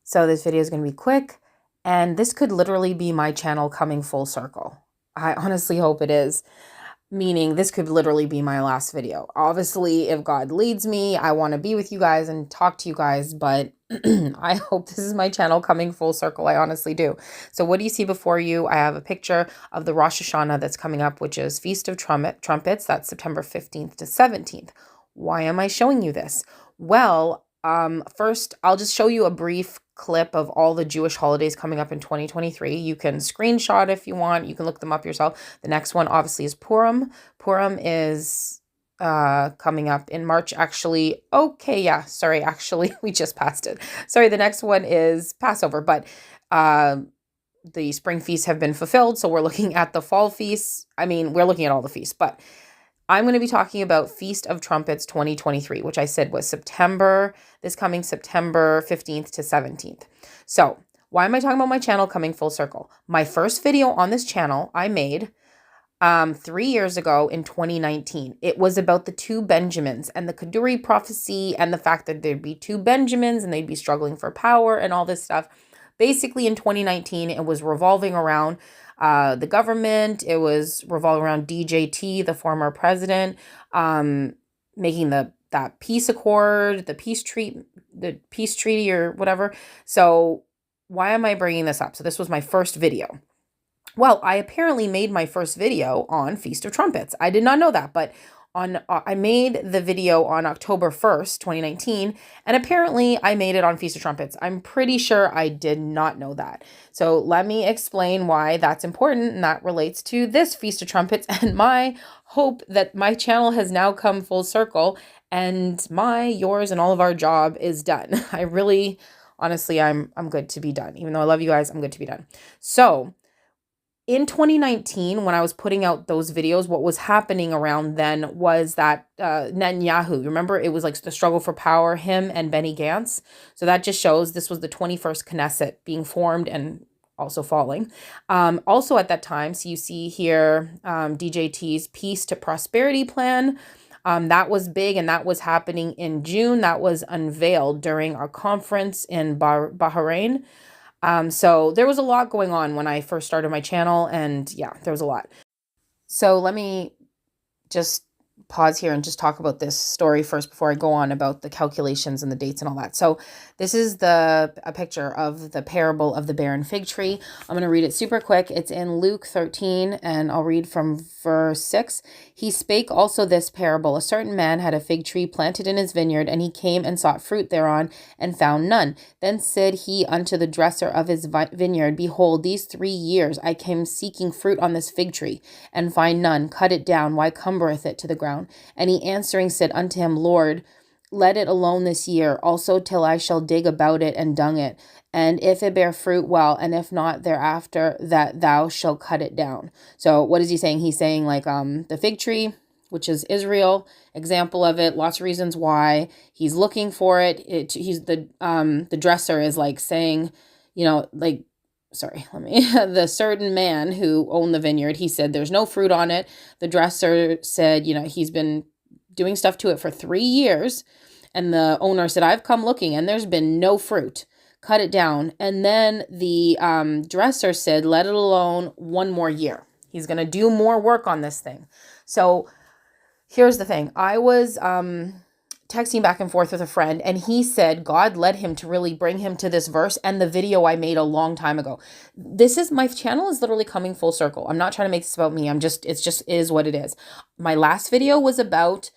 So this video is going to be quick, and this could literally be my channel coming full circle. I honestly hope it is, meaning this could literally be my last video. Obviously, if God leads me, I want to be with you guys and talk to you guys, but I hope this is my channel coming full circle. I honestly do. So what do you see before you? I have a picture of the Rosh Hashanah that's coming up, which is Feast of Trumpets. That's September 15th to 17th. Why am I showing you this? Well, first, I'll just show you a brief clip of all the Jewish holidays coming up in 2023. You can screenshot if you want. You can look them up yourself. The next one, obviously, is Purim. Purim is coming up in March, actually. Okay, yeah, sorry, actually, we just passed it. Sorry, the next one is Passover, but the spring feasts have been fulfilled, so we're looking at the fall feasts. I mean, we're looking at all the feasts, but I'm going to be talking about Feast of Trumpets 2023, which I said was this coming September 15th to 17th. So why am I talking about my channel coming full circle? My first video on this channel I made 3 years ago in 2019. It was about the two Benjamins and the Kaduri prophecy and the fact that there'd be two Benjamins and they'd be struggling for power and all this stuff. Basically, in 2019, it was revolving around the government. It was revolving around DJT, the former president, making that peace accord, the peace treaty or whatever. So why am I bringing this up? So this was my first video. Well, I apparently made my first video on Feast of Trumpets. I did not know that, but I made the video on October 1st, 2019, and apparently I made it on Feast of Trumpets. I'm pretty sure I did not know that. So let me explain why that's important, and that relates to this Feast of Trumpets and my hope that my channel has now come full circle and yours, and all of our job is done. I really, honestly, I'm good to be done. Even though I love you guys, I'm good to be done. So in 2019, when I was putting out those videos, what was happening around then was that Netanyahu, remember, it was like the struggle for power, him and Benny Gantz. So that just shows this was the 21st Knesset being formed and also falling. Also at that time, so you see here DJT's Peace to Prosperity Plan. That was big, and that was happening in June. That was unveiled during our conference in Bahrain. So there was a lot going on when I first started my channel, and yeah, there was a lot. So let me just pause here and just talk about this story first before I go on about the calculations and the dates and all that. So this is a picture of the parable of the barren fig tree. I'm going to read it super quick. It's in Luke 13, and I'll read from verse 6. He spake also this parable. A certain man had a fig tree planted in his vineyard, and he came and sought fruit thereon, and found none. Then said he unto the dresser of his vineyard, Behold, these 3 years I came seeking fruit on this fig tree, and find none. Cut it down. Why cumbereth it to the ground? And he answering said unto him, Lord, let it alone this year, also till I shall dig about it and dung it. And if it bear fruit, well, and if not, thereafter that thou shalt cut it down. So what is he saying? He's saying like the fig tree, which is Israel, example of it, lots of reasons why he's looking for it. He's the dresser is like saying, the certain man who owned the vineyard, he said there's no fruit on it. The dresser said, he's been doing stuff to it for 3 years. And the owner said, I've come looking and there's been no fruit. Cut it down. And then the dresser said, let it alone 1 more year. He's going to do more work on this thing. So here's the thing. I was texting back and forth with a friend, and he said God led him to really bring him to this verse and the video I made a long time ago. My channel is literally coming full circle. I'm not trying to make this about me. It just is what it is. My last video was about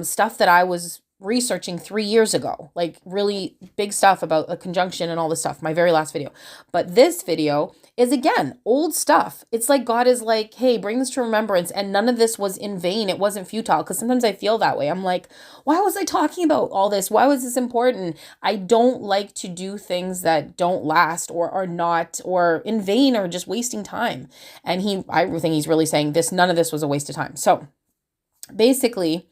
stuff that I was researching 3 years ago, like really big stuff about a conjunction and all this stuff, my very last video. But this video is, again, old stuff. It's like God is like, hey, bring this to remembrance. And none of this was in vain. It wasn't futile, because sometimes I feel that way. I'm like, why was I talking about all this? Why was this important? I don't like to do things that don't last or are not, or in vain, or just wasting time. And I think he's really saying none of this was a waste of time. So basically,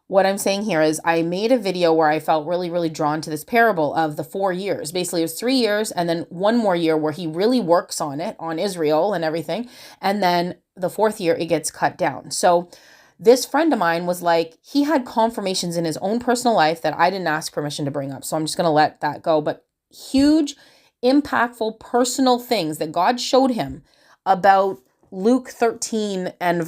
what I'm saying here is I made a video where I felt really, really drawn to this parable of the 4 years. Basically, it was 3 years and then 1 more year where he really works on it, on Israel and everything. And then the 4th year, it gets cut down. So this friend of mine was like, he had confirmations in his own personal life that I didn't ask permission to bring up. So I'm just going to let that go. But huge, impactful, personal things that God showed him about Luke 13 and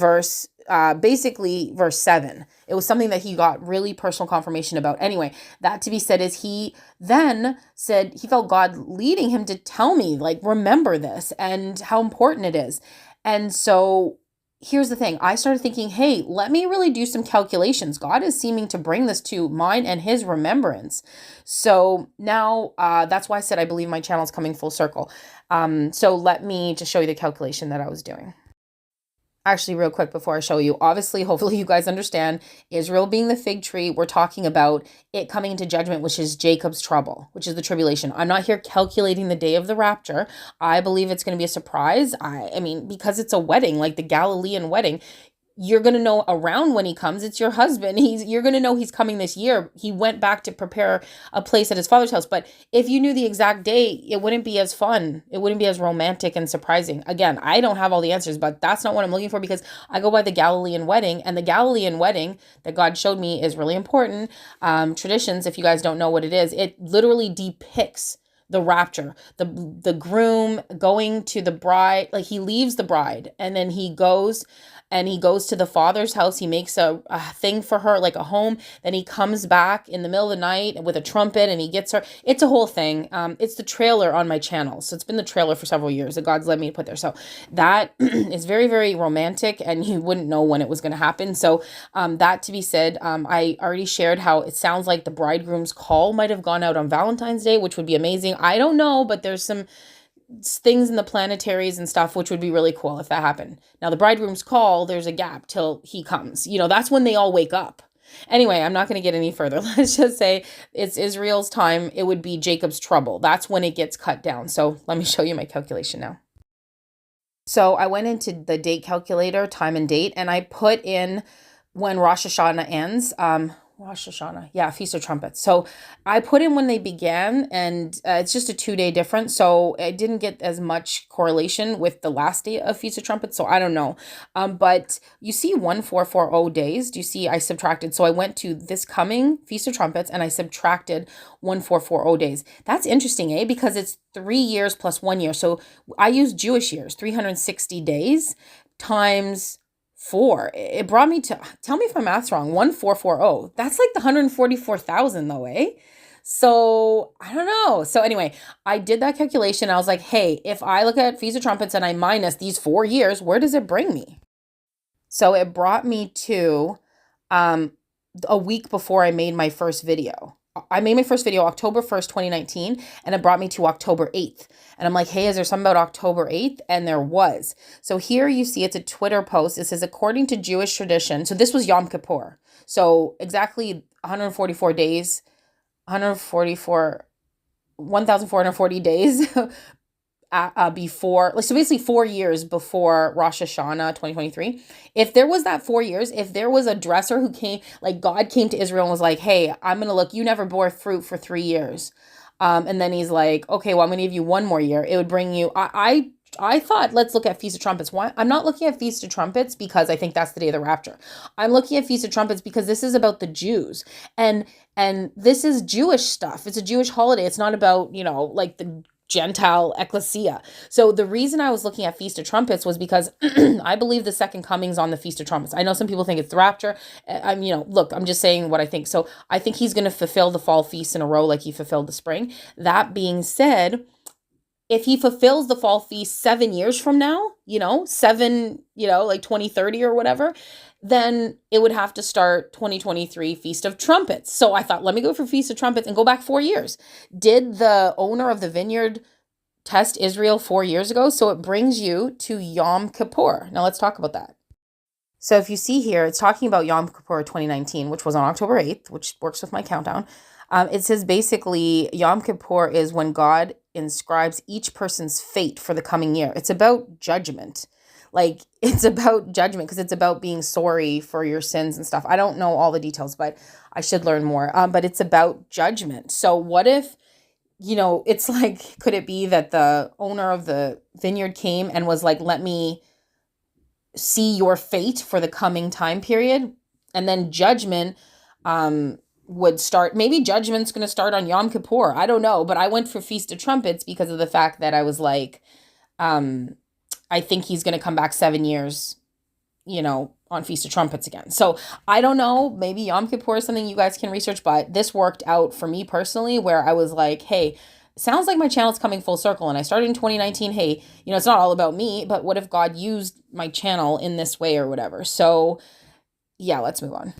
basically verse 7. It was something that he got really personal confirmation about. Anyway, that to be said is he then said he felt God leading him to tell me, like, remember this and how important it is. And so here's the thing. I started thinking, hey, let me really do some calculations. God is seeming to bring this to mine and his remembrance. So now that's why I said I believe my channel is coming full circle. So let me just show you the calculation that I was doing. Actually, real quick before I show you, obviously, hopefully you guys understand, Israel being the fig tree, we're talking about it coming into judgment, which is Jacob's trouble, which is the tribulation. I'm not here calculating the day of the rapture. I believe it's going to be a surprise. I mean, because it's a wedding, like the Galilean wedding, you're going to know around when he comes. It's your husband. You're going to know he's coming this year. He went back to prepare a place at his father's house. But if you knew the exact day, it wouldn't be as fun. It wouldn't be as romantic and surprising. Again, I don't have all the answers, but that's not what I'm looking for, because I go by the Galilean wedding, and the Galilean wedding that God showed me is really important. Traditions, if you guys don't know what it is, it literally depicts the rapture, the groom going to the bride, like he leaves the bride and then he goes to the father's house. He makes a thing for her, like a home. Then he comes back in the middle of the night with a trumpet and he gets her. It's a whole thing. It's the trailer on my channel. So it's been the trailer for several years that God's led me to put there. So that is very, very romantic, and you wouldn't know when it was going to happen. So that to be said, I already shared how it sounds like the bridegroom's call might have gone out on Valentine's Day, which would be amazing. I don't know, but there's some things in the planetaries and stuff, which would be really cool if that happened. Now, the bridegroom's call, there's a gap till he comes. That's when they all wake up. Anyway, I'm not going to get any further. Let's just say it's Israel's time. It would be Jacob's trouble. That's when it gets cut down. So let me show you my calculation now. So I went into the date calculator, time and date, and I put in when Rosh Hashanah ends. Rosh Hashanah. Yeah, Feast of Trumpets. So I put in when they began, and it's just a 2-day difference. So I didn't get as much correlation with the last day of Feast of Trumpets. So I don't know. But you see 1440 days. Do you see I subtracted? So I went to this coming Feast of Trumpets and I subtracted 1440 days. That's interesting, because it's 3 years plus 1 year. So I use Jewish years, 360 days times 4. It brought me to, tell me if my math's wrong, 1440. That's like the 144,000 though, eh? So I don't know. So anyway, I did that calculation. I was like, hey, if I look at Feast of Trumpets and I minus these 4 years, where does it bring me? So it brought me to a week before I made my first video. I made my first video October 1st, 2019, and it brought me to October 8th. And I'm like, hey, is there something about October 8th? And there was. So here you see it's a Twitter post. It says, according to Jewish tradition, so this was Yom Kippur. So exactly 144 days, 1,440 days before, so basically 4 years before Rosh Hashanah 2023. If there was that 4 years, if there was a dresser who came, like God came to Israel and was like, hey, I'm going to look, you never bore fruit for 3 years. And then he's like, okay, well, I'm going to give you 1 more year. It would bring you, I thought, let's look at Feast of Trumpets. Why? I'm not looking at Feast of Trumpets because I think that's the day of the rapture. I'm looking at Feast of Trumpets because this is about the Jews. And this is Jewish stuff. It's a Jewish holiday. It's not about, like the Gentile ecclesia. So the reason I was looking at Feast of Trumpets was because I believe the second coming's on the Feast of Trumpets. I know some people think it's the rapture. Look, I'm just saying what I think. So I think he's going to fulfill the fall feast in a row like he fulfilled the spring. That being said, if he fulfills the fall feast 7 years from now, like 2030 or whatever, then it would have to start 2023 Feast of Trumpets. So I thought, let me go for Feast of Trumpets and go back 4 years. Did the owner of the vineyard test Israel 4 years ago? So it brings you to Yom Kippur. Now let's talk about that. So if you see here, it's talking about Yom Kippur 2019, which was on October 8th, which works with my countdown. It says basically Yom Kippur is when God inscribes each person's fate for the coming year. It's about judgment. Like, it's about judgment because it's about being sorry for your sins and stuff. I don't know all the details, but I should learn more. But it's about judgment. So what if, it's like, could it be that the owner of the vineyard came and was like, let me see your fate for the coming time period. And then judgment would start. Maybe judgment's going to start on Yom Kippur. I don't know. But I went for Feast of Trumpets because of the fact that I was like, I think he's going to come back 7 years, on Feast of Trumpets again. So I don't know, maybe Yom Kippur is something you guys can research, but this worked out for me personally, where I was like, hey, sounds like my channel's coming full circle. And I started in 2019. Hey, it's not all about me, but what if God used my channel in this way or whatever? So yeah, let's move on.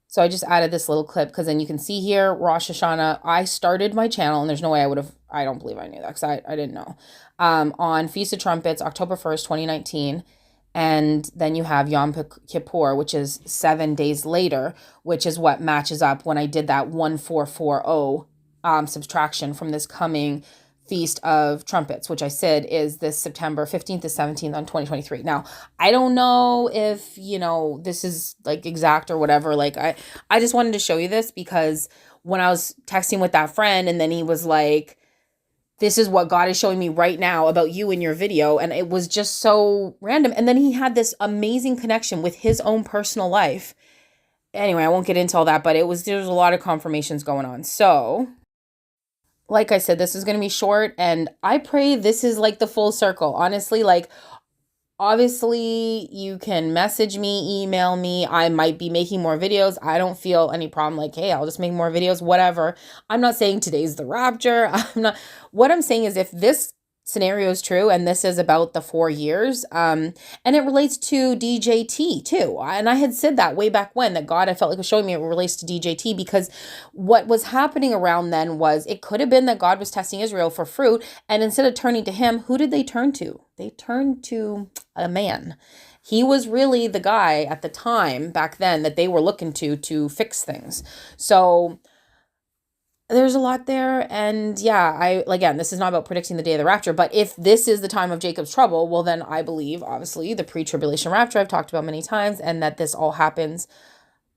So I just added this little clip because then you can see here, Rosh Hashanah, I started my channel, and there's no way I don't believe I knew that because I didn't know. On Feast of Trumpets, October 1st, 2019. And then you have Yom Kippur, which is 7 days later, which is what matches up when I did that 1440 subtraction from this coming Feast of Trumpets, which I said is this September 15th to 17th on 2023. Now, I don't know if, this is like exact or whatever. Like I just wanted to show you this because when I was texting with that friend and then he was like, this is what God is showing me right now about you in your video. And it was just so random. And then he had this amazing connection with his own personal life. Anyway, I won't get into all that, but there's a lot of confirmations going on. So like I said, this is going to be short, and I pray this is like the full circle. Honestly, like, obviously you can message me, email me. I might be making more videos. I don't feel any problem. Like, hey, I'll just make more videos, whatever. I'm not saying today's the rapture. What I'm saying is if this scenario is true, and this is about the 4 years, and it relates to DJT too. And I had said that way back when, that God, I felt like was showing me it relates to DJT, because what was happening around then was it could have been that God was testing Israel for fruit. And instead of turning to him, who did they turn to? They turned to a man. He was really the guy at the time back then that they were looking to fix things. So there's a lot there. And yeah, again, this is not about predicting the day of the rapture, but if this is the time of Jacob's trouble, well, then I believe, obviously, the pre-tribulation rapture I've talked about many times, and that this all happens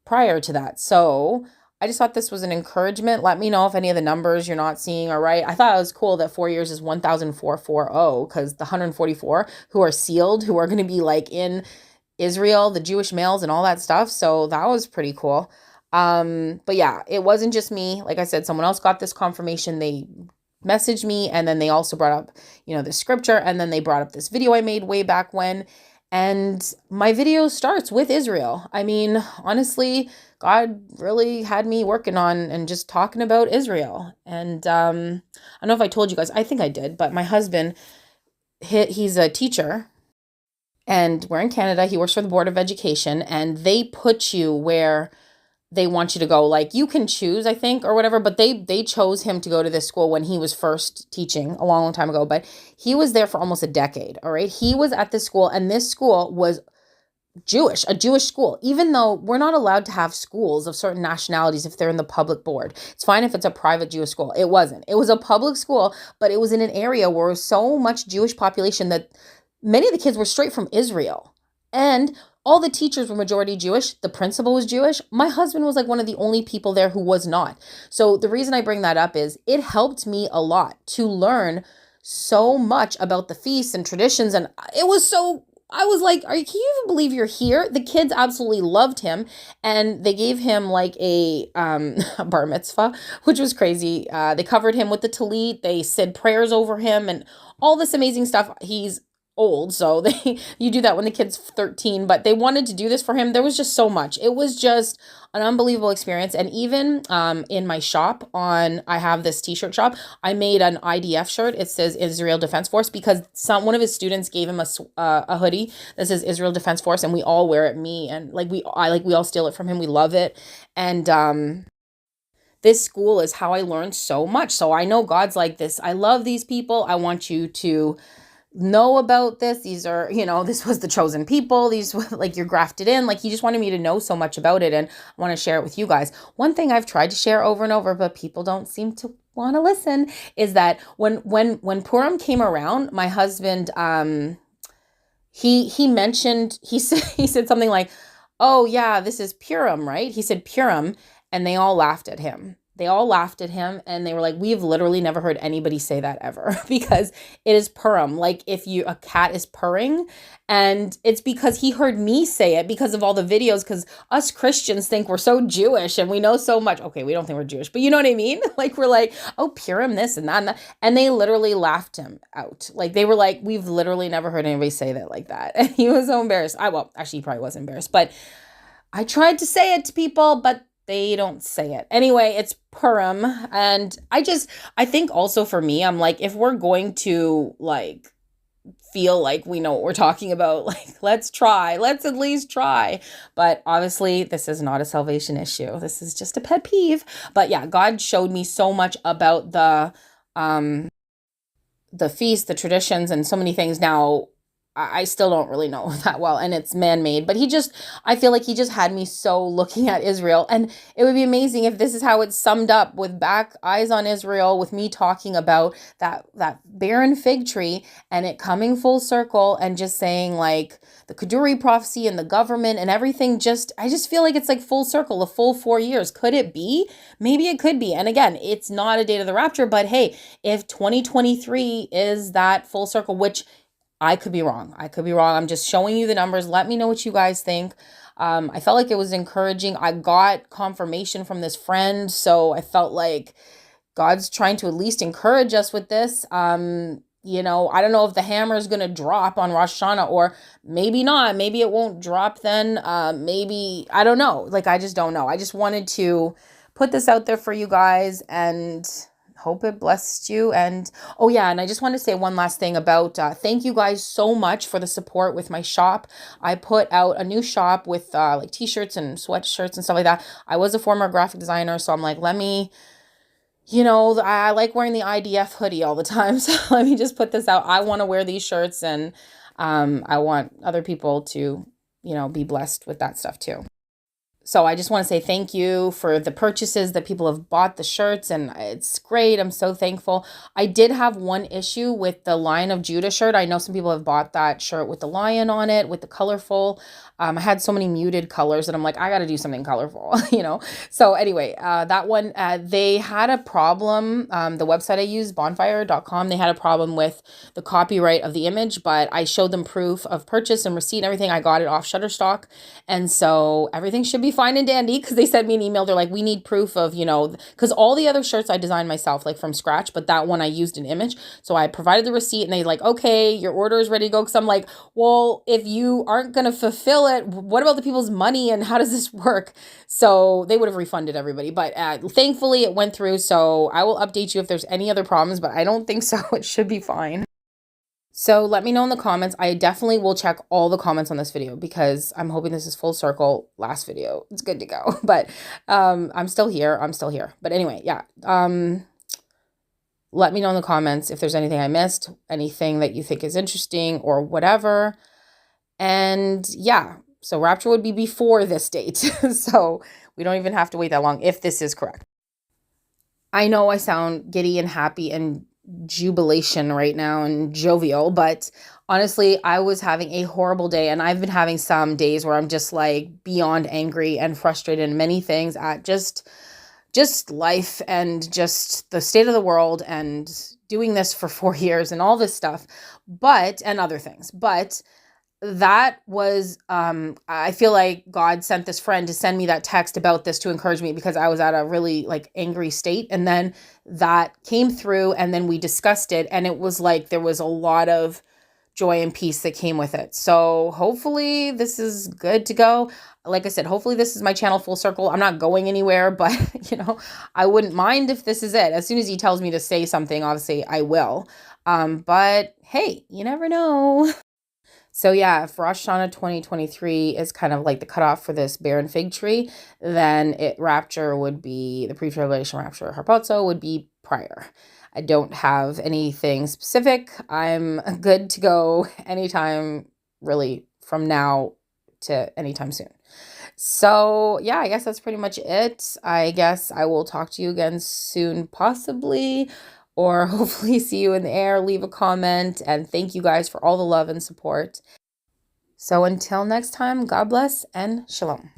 prior to that. So I just thought this was an encouragement. Let me know if any of the numbers you're not seeing are right. I thought it was cool that 4 years is 1,440, because the 144 who are sealed, who are going to be like in Israel, the Jewish males and all that stuff. So that was pretty cool. But yeah, it wasn't just me. Like I said, someone else got this confirmation. They messaged me, and then they also brought up, the scripture, and then they brought up this video I made way back when. And my video starts with Israel. I mean, honestly, God really had me working on and just talking about Israel. And I don't know if I told you guys, I think I did, but my husband, he's a teacher, and we're in Canada. He works for the Board of Education, and they put you where they want you to go. Like, you can choose, I think, or whatever, but they chose him to go to this school when he was first teaching a long, long time ago. But he was there for almost a decade. All right. He was at this school, and this school was Jewish, a Jewish school, even though we're not allowed to have schools of certain nationalities if they're in the public board. It's fine if it's a private Jewish school. It wasn't. It was a public school, but it was in an area where there was so much Jewish population that many of the kids were straight from Israel. And all the teachers were majority Jewish. The principal was Jewish. My husband was like one of the only people there who was not. So the reason I bring that up is it helped me a lot to learn so much about the feasts and traditions. And I was like, can you even believe you're here? The kids absolutely loved him. And they gave him like a bar mitzvah, which was crazy. They covered him with the tallit. They said prayers over him and all this amazing stuff. He's old, so you do that when the kid's 13, but they wanted to do this for him. There was just so much. It was just an unbelievable experience. And even in my shop, I have this t-shirt shop, I made an IDF shirt. It says Israel Defense Force, because one of his students gave him a hoodie that says Israel Defense Force, and we all wear it. Me and we all steal it from him. We love it. And this school is how I learned so much. So I know God's like this. I love these people. I want you to know about this. These are, this was the chosen people. These, like, you're grafted in. Like, he just wanted me to know so much about it, and I want to share it with you guys. One thing I've tried to share over and over, but people don't seem to want to listen, is that when Purim came around, my husband, he mentioned, he said something like, oh yeah, this is Purim, right? He said Purim, and they all laughed at him. they all laughed at him and they were like, we've literally never heard anybody say that ever because it is Purim. Like if a cat is purring, and it's because he heard me say it because of all the videos, because us Christians think we're so Jewish and we know so much. Okay, we don't think we're Jewish, but you know what I mean? Like we're like, oh, Purim, this and that and that. And they literally laughed him out. Like they were like, we've literally never heard anybody say that like that. And he was so embarrassed. Well, actually he probably was embarrassed, but I tried to say it to people, but they don't say it. Anyway, it's Purim. And I think also for me, I'm like, if we're going to like feel like we know what we're talking about, like, let's at least try. But obviously this is not a salvation issue. This is just a pet peeve. But yeah, God showed me so much about the feast, the traditions, and so many things. Now, I still don't really know that well, and it's man-made, but I feel like he just had me so looking at Israel, and it would be amazing if this is how it's summed up, with back eyes on Israel, with me talking about that barren fig tree, and it coming full circle, and just saying like the Kaduri prophecy and the government and everything, I just feel like it's like full circle, a full 4 years. Could it be? Maybe it could be. And again, it's not a date of the rapture, but hey, if 2023 is that full circle, which I could be wrong. I'm just showing you the numbers. Let me know what you guys think. I felt like it was encouraging. I got confirmation from this friend, so I felt like God's trying to at least encourage us with this. I don't know if the hammer is going to drop on Rosh Hashanah, or maybe not. Maybe it won't drop then. Maybe, I don't know. Like, I just don't know. I just wanted to put this out there for you guys and hope it blessed you. And oh yeah, and I just want to say one last thing about thank you guys so much for the support with my shop. I put out a new shop with like t-shirts and sweatshirts and stuff like that. I was a former graphic designer, so I'm like, let me, I like wearing the IDF hoodie all the time, so let me just put this out. I want to wear these shirts, and I want other people to be blessed with that stuff too. So I just want to say thank you for the purchases that people have bought the shirts, and it's great. I'm so thankful. I did have one issue with the Lion of Judah shirt. I know some people have bought that shirt with the lion on it, with the colorful. I had so many muted colors that I'm like, I got to do something colorful, So anyway, that one, they had a problem. The website I use, bonfire.com, they had a problem with the copyright of the image, but I showed them proof of purchase and receipt and everything. I got it off Shutterstock. And so everything should be fine and dandy, because they sent me an email. They're like, we need proof of, because all the other shirts I designed myself, like from scratch, but that one I used an image. So I provided the receipt, and they like, okay, your order is ready to go. Because I'm like, well, if you aren't going to fulfill it, what about the people's money, and how does this work? So they would have refunded everybody, but thankfully it went through. So I will update you if there's any other problems, but I don't think so. It should be fine. So let me know in the comments. I definitely will check all the comments on this video, because I'm hoping this is full circle. Last video, it's good to go. But I'm still here. But anyway, yeah. Let me know in the comments if there's anything I missed, anything that you think is interesting or whatever. And yeah, so rapture would be before this date. So we don't even have to wait that long if this is correct. I know I sound giddy and happy and jubilation right now and jovial, but honestly, I was having a horrible day, and I've been having some days where I'm just like beyond angry and frustrated in many things at just life and just the state of the world and doing this for 4 years and all this stuff, and other things. But that was, I feel like God sent this friend to send me that text about this to encourage me, because I was at a really like angry state. And then that came through, and then we discussed it, and it was like, there was a lot of joy and peace that came with it. So hopefully this is good to go. Like I said, hopefully this is my channel full circle. I'm not going anywhere, but I wouldn't mind if this is it. As soon as he tells me to say something, obviously I will. But hey, you never know. So yeah, if Rosh Hashanah 2023 is kind of like the cutoff for this barren fig tree, then rapture would be, the pre-tribulation rapture, harpazo, would be prior. I don't have anything specific. I'm good to go anytime, really, from now to anytime soon. So yeah, I guess that's pretty much it. I guess I will talk to you again soon, possibly, or hopefully see you in the air. Leave a comment, and thank you guys for all the love and support. So until next time, God bless and shalom.